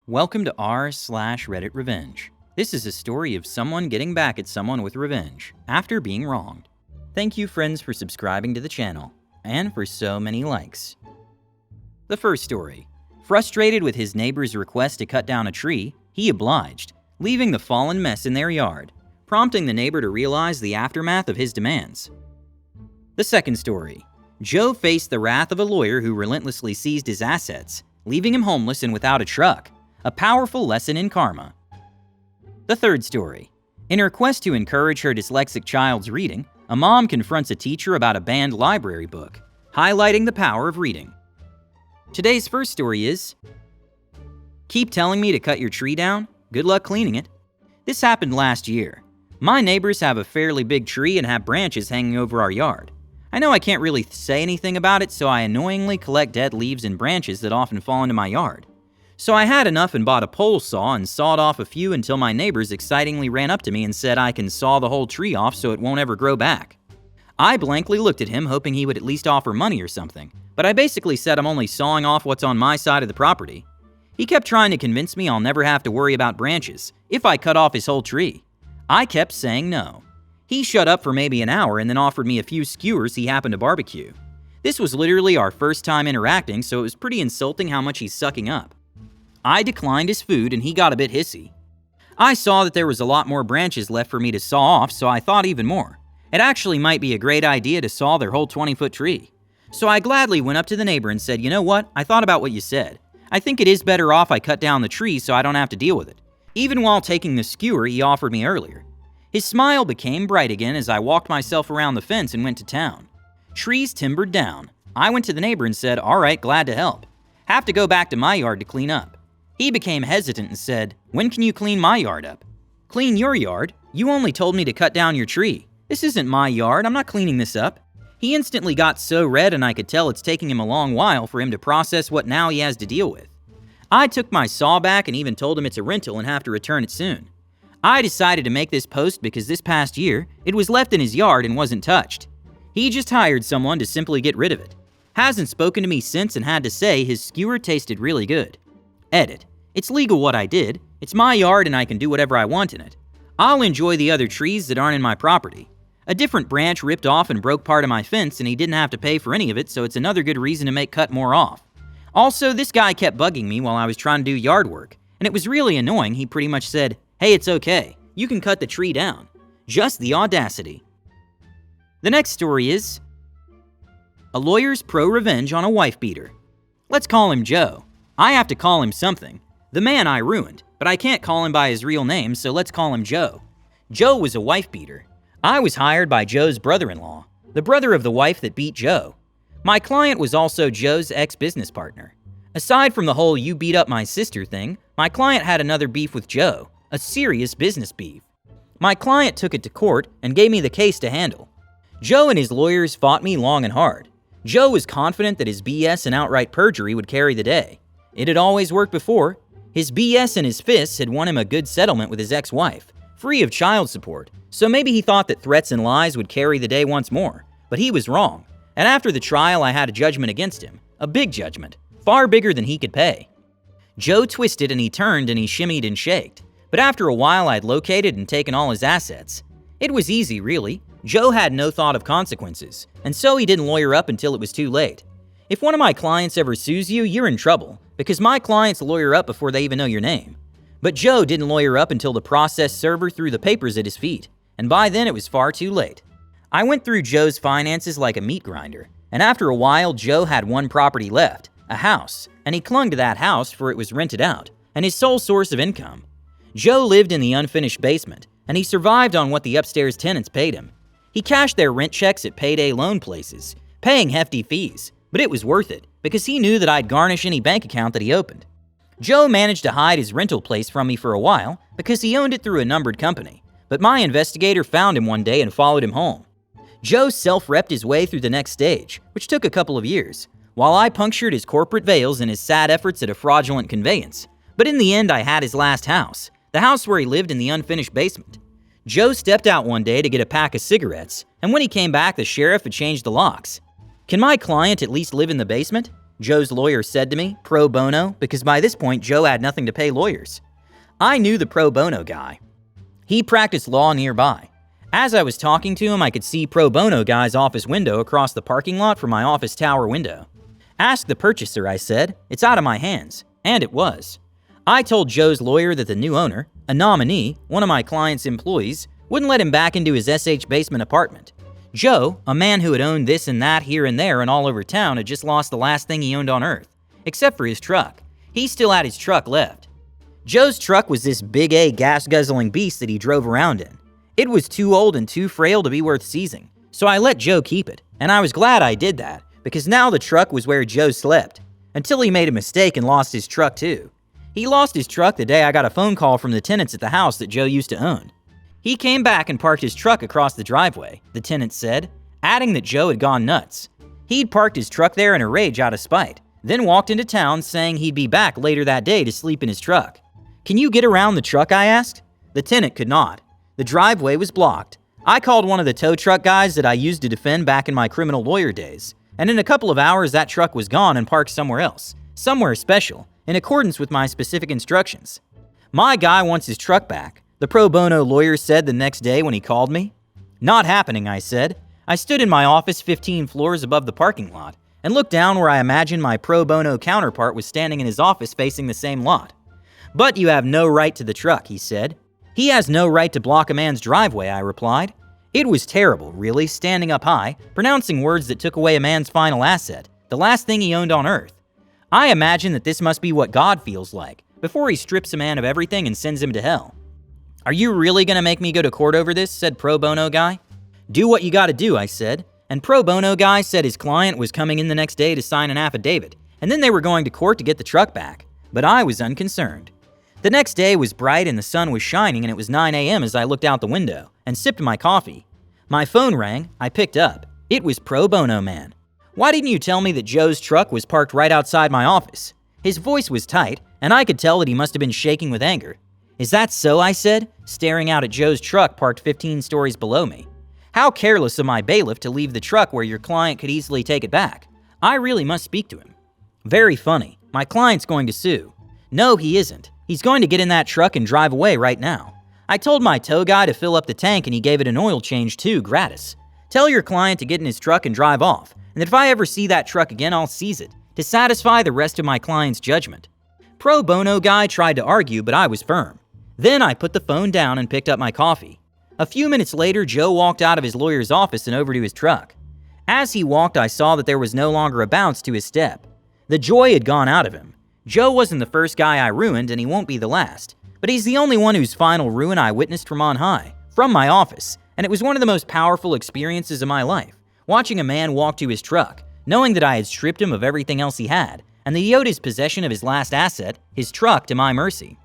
Welcome to r/RedditRevenge. This is a story of someone getting back at someone with revenge after being wronged. Thank you, friends, for subscribing to the channel and for so many likes. The first story. Frustrated with his neighbor's request to cut down a tree, he obliged, leaving the fallen mess in their yard, prompting the neighbor to realize the aftermath of his demands. The second story. Joe faced the wrath of a lawyer who relentlessly seized his assets, leaving him homeless and without a truck. A powerful lesson in karma. The third story. In her quest to encourage her dyslexic child's reading, a mom confronts a teacher about a banned library book, highlighting the power of reading. Today's first story is, keep telling me to cut your tree down? Good luck cleaning it. This happened last year. My neighbors have a fairly big tree and have branches hanging over our yard. I know I can't really say anything about it, so I annoyingly collect dead leaves and branches that often fall into my yard. So I had enough and bought a pole saw and sawed off a few until my neighbors excitingly ran up to me and said I can saw the whole tree off so it won't ever grow back. I blankly looked at him, hoping he would at least offer money or something, but I basically said I'm only sawing off what's on my side of the property. He kept trying to convince me I'll never have to worry about branches if I cut off his whole tree. I kept saying no. He shut up for maybe an hour and then offered me a few skewers he happened to barbecue. This was literally our first time interacting, so it was pretty insulting how much he's sucking up. I declined his food and he got a bit hissy. I saw that there was a lot more branches left for me to saw off, so I thought even more. It actually might be a great idea to saw their whole 20-foot tree. So I gladly went up to the neighbor and said, you know what, I thought about what you said. I think it is better off I cut down the tree so I don't have to deal with it. Even while taking the skewer he offered me earlier. His smile became bright again as I walked myself around the fence and went to town. Trees timbered down. I went to the neighbor and said, all right, glad to help. Have to go back to my yard to clean up. He became hesitant and said, when can you clean my yard up? Clean your yard? You only told me to cut down your tree. This isn't my yard, I'm not cleaning this up. He instantly got so red and I could tell it's taking him a long while for him to process what now he has to deal with. I took my saw back and even told him it's a rental and have to return it soon. I decided to make this post because this past year, it was left in his yard and wasn't touched. He just hired someone to simply get rid of it. Hasn't spoken to me since and had to say his skewer tasted really good. Edit. It's legal what I did. It's my yard and I can do whatever I want in it. I'll enjoy the other trees that aren't in my property. A different branch ripped off and broke part of my fence and he didn't have to pay for any of it, so it's another good reason to cut more off. Also, this guy kept bugging me while I was trying to do yard work, and it was really annoying. He pretty much said, hey, it's okay. You can cut the tree down. Just the audacity. The next story is, a lawyer's ProRevenge on a wife beater. Let's call him Joe. I have to call him something. The man I ruined, but I can't call him by his real name, so let's call him Joe. Joe was a wife beater. I was hired by Joe's brother-in-law, the brother of the wife that beat Joe. My client was also Joe's ex-business partner. Aside from the whole you beat up my sister thing, my client had another beef with Joe, a serious business beef. My client took it to court and gave me the case to handle. Joe and his lawyers fought me long and hard. Joe was confident that his BS and outright perjury would carry the day. It had always worked before. His BS and his fists had won him a good settlement with his ex-wife, free of child support, so maybe he thought that threats and lies would carry the day once more. But he was wrong, and after the trial I had a judgment against him, a big judgment, far bigger than he could pay. Joe twisted and he turned and he shimmied and shaked, but after a while I'd located and taken all his assets. It was easy, really. Joe had no thought of consequences, and so he didn't lawyer up until it was too late. If one of my clients ever sues you, you're in trouble, because my clients lawyer up before they even know your name. But Joe didn't lawyer up until the process server threw the papers at his feet, and by then it was far too late. I went through Joe's finances like a meat grinder, and after a while Joe had one property left, a house, and he clung to that house for it was rented out, and his sole source of income. Joe lived in the unfinished basement, and he survived on what the upstairs tenants paid him. He cashed their rent checks at payday loan places, paying hefty fees. But it was worth it, because he knew that I'd garnish any bank account that he opened. Joe managed to hide his rental place from me for a while, because he owned it through a numbered company, but my investigator found him one day and followed him home. Joe self-repped his way through the next stage, which took a couple of years, while I punctured his corporate veils in his sad efforts at a fraudulent conveyance. But in the end, I had his last house, the house where he lived in the unfinished basement. Joe stepped out one day to get a pack of cigarettes, and when he came back, the sheriff had changed the locks. Can my client at least live in the basement? Joe's lawyer said to me, pro bono, because by this point Joe had nothing to pay lawyers. I knew the pro bono guy. He practiced law nearby. As I was talking to him, I could see pro bono guy's office window across the parking lot from my office tower window. Ask the purchaser, I said. It's out of my hands. And it was. I told Joe's lawyer that the new owner, a nominee, one of my client's employees, wouldn't let him back into his SH basement apartment. Joe, a man who had owned this and that here and there and all over town, had just lost the last thing he owned on earth, except for his truck. He still had his truck left. Joe's truck was this big A gas-guzzling beast that he drove around in. It was too old and too frail to be worth seizing, so I let Joe keep it, and I was glad I did that, because now the truck was where Joe slept, until he made a mistake and lost his truck too. He lost his truck the day I got a phone call from the tenants at the house that Joe used to own. He came back and parked his truck across the driveway, the tenant said, adding that Joe had gone nuts. He'd parked his truck there in a rage out of spite, then walked into town saying he'd be back later that day to sleep in his truck. Can you get around the truck, I asked? The tenant could not. The driveway was blocked. I called one of the tow truck guys that I used to defend back in my criminal lawyer days, and in a couple of hours that truck was gone and parked somewhere else, somewhere special, in accordance with my specific instructions. My guy wants his truck back, the pro bono lawyer said the next day when he called me. Not happening, I said. I stood in my office 15 floors above the parking lot and looked down where I imagined my pro bono counterpart was standing in his office facing the same lot. But you have no right to the truck, he said. He has no right to block a man's driveway, I replied. It was terrible, really, standing up high, pronouncing words that took away a man's final asset, the last thing he owned on earth. I imagine that this must be what God feels like, before he strips a man of everything and sends him to hell. Are you really going to make me go to court over this? Said pro bono guy. Do what you got to do, I said. And pro bono guy said his client was coming in the next day to sign an affidavit, and then they were going to court to get the truck back. But I was unconcerned. The next day was bright and the sun was shining, and it was 9 a.m. as I looked out the window and sipped my coffee. My phone rang. I picked up. It was pro bono man. Why didn't you tell me that Joe's truck was parked right outside my office? His voice was tight, and I could tell that he must have been shaking with anger. Is that so? I said, staring out at Joe's truck parked 15 stories below me. How careless of my bailiff to leave the truck where your client could easily take it back. I really must speak to him. Very funny. My client's going to sue. No, he isn't. He's going to get in that truck and drive away right now. I told my tow guy to fill up the tank and he gave it an oil change too, gratis. Tell your client to get in his truck and drive off, and that if I ever see that truck again, I'll seize it, to satisfy the rest of my client's judgment. Pro bono guy tried to argue, but I was firm. Then I put the phone down and picked up my coffee. A few minutes later, Joe walked out of his lawyer's office and over to his truck. As he walked, I saw that there was no longer a bounce to his step. The joy had gone out of him. Joe wasn't the first guy I ruined, and he won't be the last. But he's the only one whose final ruin I witnessed from on high, from my office, and it was one of the most powerful experiences of my life, watching a man walk to his truck, knowing that I had stripped him of everything else he had, and that he owed his possession of his last asset, his truck, to my mercy.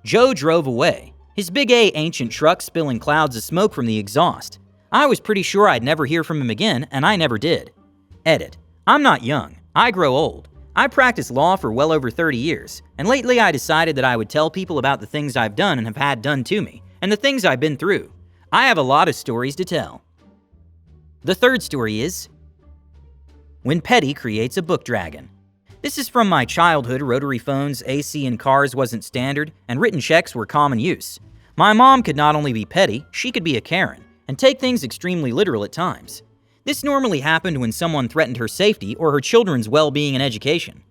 Joe drove away, his big A ancient truck spilling clouds of smoke from the exhaust. I was pretty sure I'd never hear from him again, and I never did. Edit. I'm not young. I grow old. I practiced law for well over 30 years, and lately I decided that I would tell people about the things I've done and have had done to me, and the things I've been through. I have a lot of stories to tell. The third story is When Petty Creates a Book Dragon. This is from my childhood. Rotary phones, AC in cars wasn't standard, and written checks were common use. My mom could not only be petty, she could be a Karen, and take things extremely literal at times. This normally happened when someone threatened her safety or her children's well-being and education.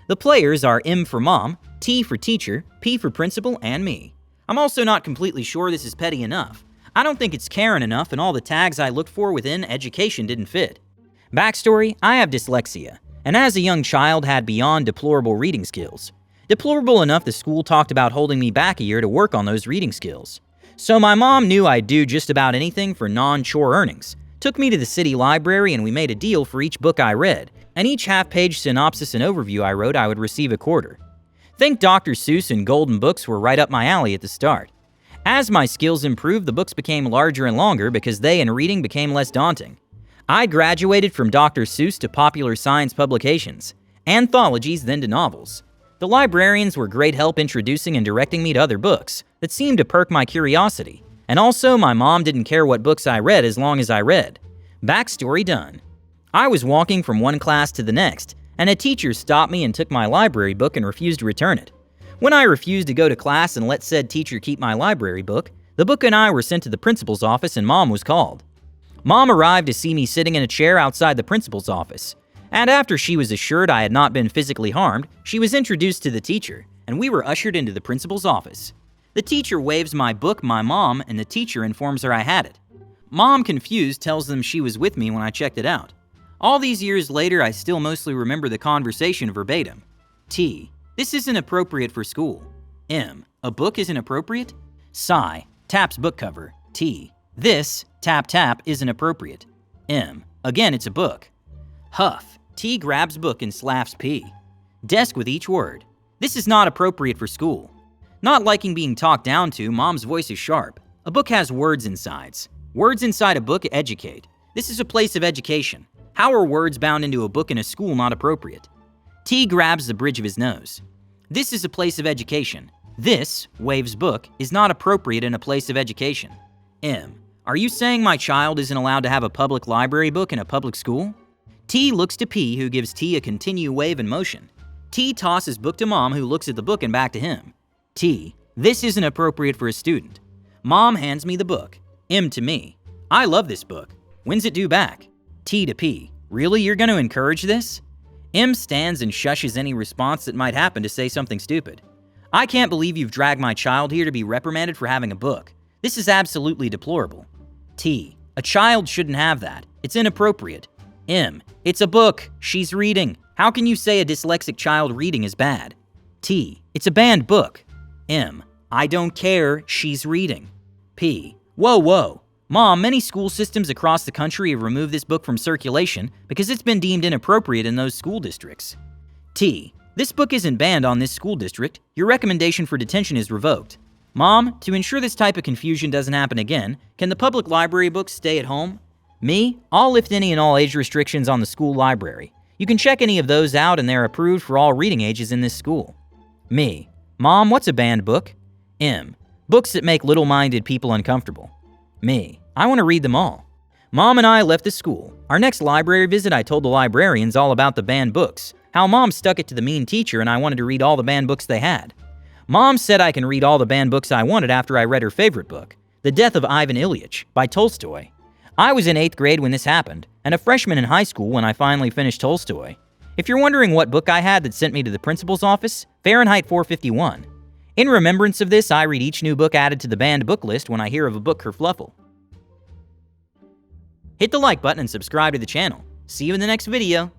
The players are M for mom, T for teacher, P for principal, and me. I'm also not completely sure this is petty enough. I don't think it's Karen enough, and all the tags I looked for within education didn't fit. Backstory, I have dyslexia, and as a young child had beyond deplorable reading skills. Deplorable enough the school talked about holding me back a year to work on those reading skills. So my mom knew I'd do just about anything for non-chore earnings, took me to the city library, and we made a deal for each book I read, and each half-page synopsis and overview I wrote I would receive a quarter. Think Dr. Seuss and Golden Books were right up my alley at the start. As my skills improved, the books became larger and longer because they and reading became less daunting. I graduated from Dr. Seuss to popular science publications, anthologies, then to novels. The librarians were great help introducing and directing me to other books that seemed to perk my curiosity. And also, my mom didn't care what books I read as long as I read. Backstory done. I was walking from one class to the next, and a teacher stopped me and took my library book and refused to return it. When I refused to go to class and let said teacher keep my library book, the book and I were sent to the principal's office and Mom was called. Mom arrived to see me sitting in a chair outside the principal's office, and after she was assured I had not been physically harmed, she was introduced to the teacher, and we were ushered into the principal's office. The teacher waves my book, my mom, and the teacher informs her I had it. Mom, confused, tells them she was with me when I checked it out. All these years later, I still mostly remember the conversation verbatim. T. This isn't appropriate for school. M. A book isn't appropriate? Sigh. Taps book cover. T. This, tap tap, isn't appropriate. M. Again, it's a book. Huff. T grabs book and slaps P. Desk with each word. This is not appropriate for school. Not liking being talked down to, Mom's voice is sharp. A book has words insides. Words inside a book educate. This is a place of education. How are words bound into a book in a school not appropriate? T grabs the bridge of his nose. This is a place of education. This, waves book, is not appropriate in a place of education. M. Are you saying my child isn't allowed to have a public library book in a public school? T looks to P, who gives T a continue wave and motion. T tosses book to Mom, who looks at the book and back to him. T. This isn't appropriate for a student. Mom hands me the book. M to me. I love this book. When's it due back? T to P. Really, you're going to encourage this? M stands and shushes any response that might happen to say something stupid. I can't believe you've dragged my child here to be reprimanded for having a book. This is absolutely deplorable. T. A child shouldn't have that. It's inappropriate. M. It's a book. She's reading. How can you say a dyslexic child reading is bad? T. It's a banned book. M. I don't care. She's reading. P. Whoa, whoa. Mom, many school systems across the country have removed this book from circulation because it's been deemed inappropriate in those school districts. T. This book isn't banned on this school district. Your recommendation for detention is revoked. Mom, to ensure this type of confusion doesn't happen again, can the public library books stay at home? Me, I'll lift any and all age restrictions on the school library. You can check any of those out and they're approved for all reading ages in this school. Me, Mom, what's a banned book? M, books that make little-minded people uncomfortable. Me, I want to read them all. Mom and I left the school. Our next library visit, I told the librarians all about the banned books, how Mom stuck it to the mean teacher and I wanted to read all the banned books they had. Mom said I can read all the banned books I wanted after I read her favorite book, The Death of Ivan Ilyich by Tolstoy. I was in 8th grade when this happened, and a freshman in high school when I finally finished Tolstoy. If you're wondering what book I had that sent me to the principal's office, Fahrenheit 451. In remembrance of this, I read each new book added to the banned book list when I hear of a book kerfluffle. Hit the like button and subscribe to the channel. See you in the next video.